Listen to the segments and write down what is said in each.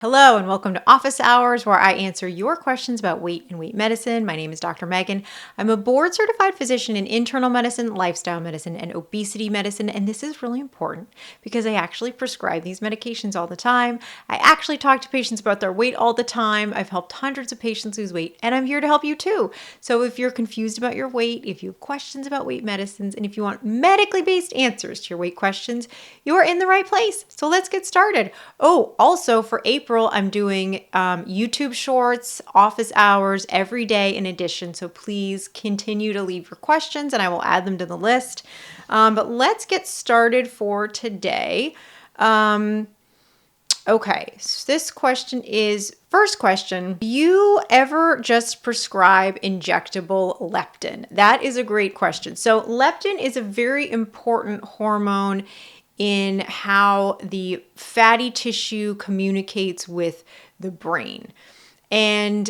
Hello and welcome to Office Hours, where I answer your questions about weight and weight medicine. My name is Dr. Meghan. I'm a board certified physician in internal medicine, lifestyle medicine, and obesity medicine. And this is really important because I actually prescribe these medications all the time. I actually talk to patients about their weight all the time. I've helped hundreds of patients lose weight, and I'm here to help you too. So if you're confused about your weight, if you have questions about weight medicines, and if you want medically based answers to your weight questions, you're in the right place. So let's get started. Oh, also for April, I'm doing YouTube shorts, office hours every day in addition. So please continue to leave your questions and I will add them to the list. But let's get started for today. Okay, so this question is, first question, do you ever just prescribe injectable leptin? That is a great question. So leptin is a very important hormone in how the fatty tissue communicates with the brain. And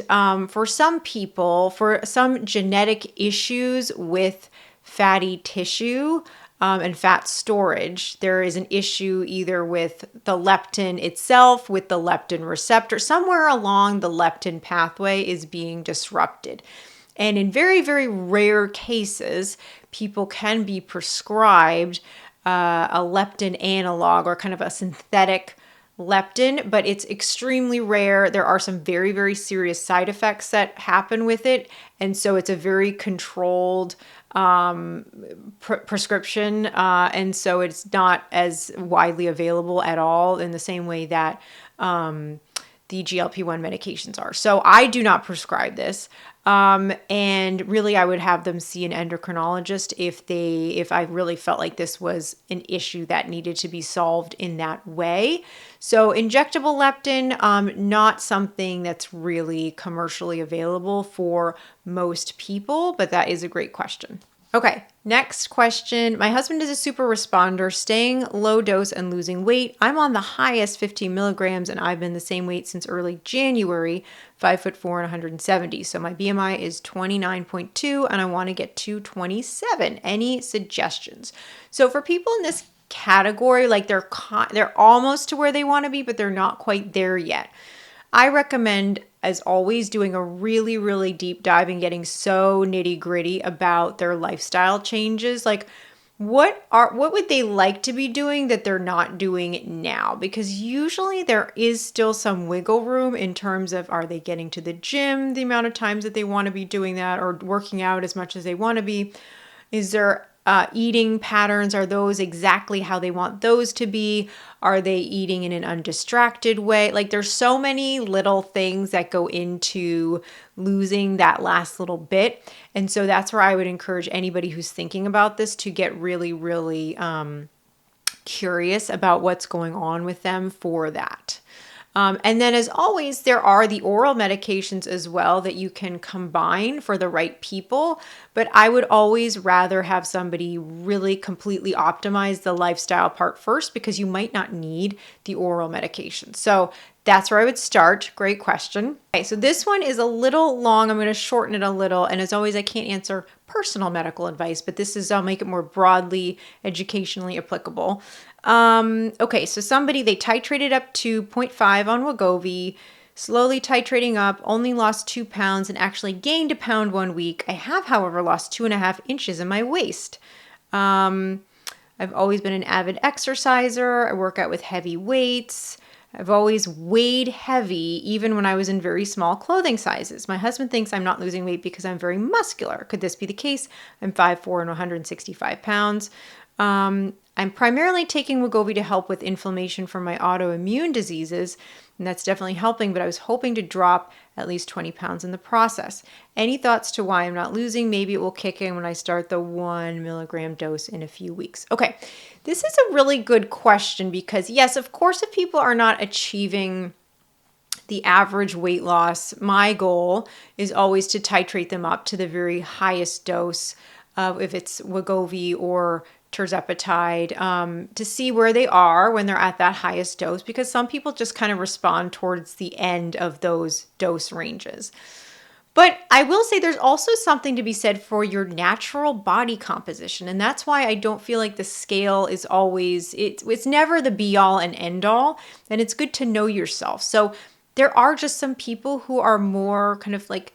for some people, for some genetic issues with fatty tissue and fat storage, there is an issue either with the leptin itself, with the leptin receptor. Somewhere along the leptin pathway is being disrupted. And in very, very rare cases, people can be prescribed a leptin analog or kind of a synthetic leptin, but it's extremely rare. There are some very, very serious side effects that happen with it. And so it's a very controlled prescription. And so it's not as widely available at all in the same way that the GLP-1 medications are. So I do not prescribe this. And really I would have them see an endocrinologist if I really felt like this was an issue that needed to be solved in that way. So injectable leptin, not something that's really commercially available for most people, but that is a great question. Okay, next question. My husband is a super responder, staying low dose and losing weight. I'm on the highest 15 milligrams and I've been the same weight since early January, 5'4" and 170. So my BMI is 29.2 and I want to get to 27. Any suggestions? So for people in this category, like they're almost to where they want to be, but they're not quite there yet. I recommend, as always, doing a really, really deep dive and getting so nitty gritty about their lifestyle changes. Like what would they like to be doing that they're not doing now? Because usually there is still some wiggle room in terms of, are they getting to the gym the amount of times that they want to be doing that, or working out as much as they want to be? Is there eating patterns, are those exactly how they want those to be? Are they eating in an undistracted way? Like there's so many little things that go into losing that last little bit. And so that's where I would encourage anybody who's thinking about this to get really, really curious about what's going on with them for that. And then as always, there are the oral medications as well that you can combine for the right people. But I would always rather have somebody really completely optimize the lifestyle part first, because you might not need the oral medication. So that's where I would start. Great question. Okay, so this one is a little long. I'm going to shorten it a little. And as always, I can't answer personal medical advice, but I'll make it more broadly educationally applicable. Okay, so they titrated up to 0.5 on Wegovy, slowly titrating up, only lost 2 pounds and actually gained a pound 1 week. I have, however, lost 2.5 inches in my waist. I've always been an avid exerciser. I work out with heavy weights. I've always weighed heavy, even when I was in very small clothing sizes. My husband thinks I'm not losing weight because I'm very muscular. Could this be the case? I'm 5'4" and 165 pounds. I'm primarily taking Wegovy to help with inflammation from my autoimmune diseases, and that's definitely helping, but I was hoping to drop at least 20 pounds in the process. Any thoughts to why I'm not losing? Maybe it will kick in when I start the 1 milligram dose in a few weeks. Okay, this is a really good question because, yes, of course, if people are not achieving the average weight loss, my goal is always to titrate them up to the very highest dose of, if it's Wegovy or tirzepatide, to see where they are when they're at that highest dose, because some people just kind of respond towards the end of those dose ranges. But I will say there's also something to be said for your natural body composition. And that's why I don't feel like the scale is always, it's never the be all and end all. And it's good to know yourself. So there are just some people who are more kind of like,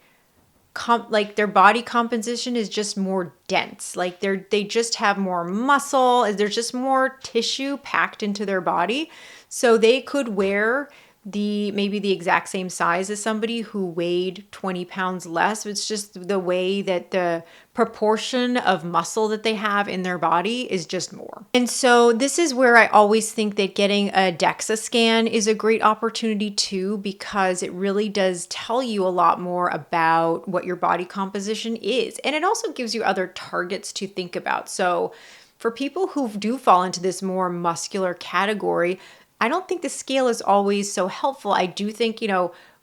their body composition is just more dense. Like they just have more muscle. There's just more tissue packed into their body. So they could wear maybe the exact same size as somebody who weighed 20 pounds less. It's just the way that the proportion of muscle that they have in their body is just more. And so this is where I always think that getting a DEXA scan is a great opportunity too, because it really does tell you a lot more about what your body composition is. And it also gives you other targets to think about. So for people who do fall into this more muscular category, I don't think the scale is always so helpful. I do think,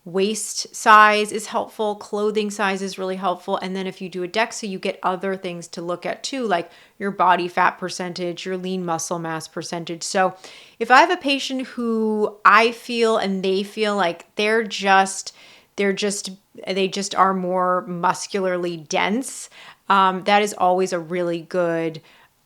waist size is helpful, clothing size is really helpful. And then if you do a DEXA, you get other things to look at too, like your body fat percentage, your lean muscle mass percentage. So if I have a patient who I feel and they feel like they just are more muscularly dense, that is always a really good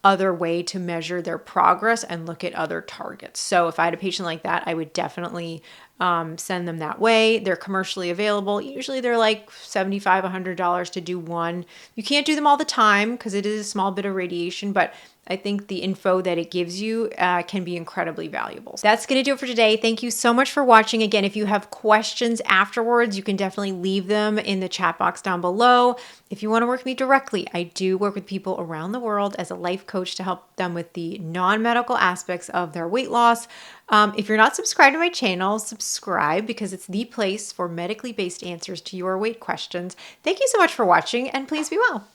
other way to measure their progress and look at other targets. So if I had a patient like that, I would definitely send them that way. They're commercially available. Usually they're like $75, $100 to do one. You can't do them all the time because it is a small bit of radiation, but I think the info that it gives you can be incredibly valuable. That's going to do it for today. Thank you so much for watching. Again, if you have questions afterwards, you can definitely leave them in the chat box down below. If you want to work with me directly, I do work with people around the world as a life coach to help them with the non-medical aspects of their weight loss. If you're not subscribed to my channel, subscribe because it's the place for medically based answers to your weight questions. Thank you so much for watching, and please be well.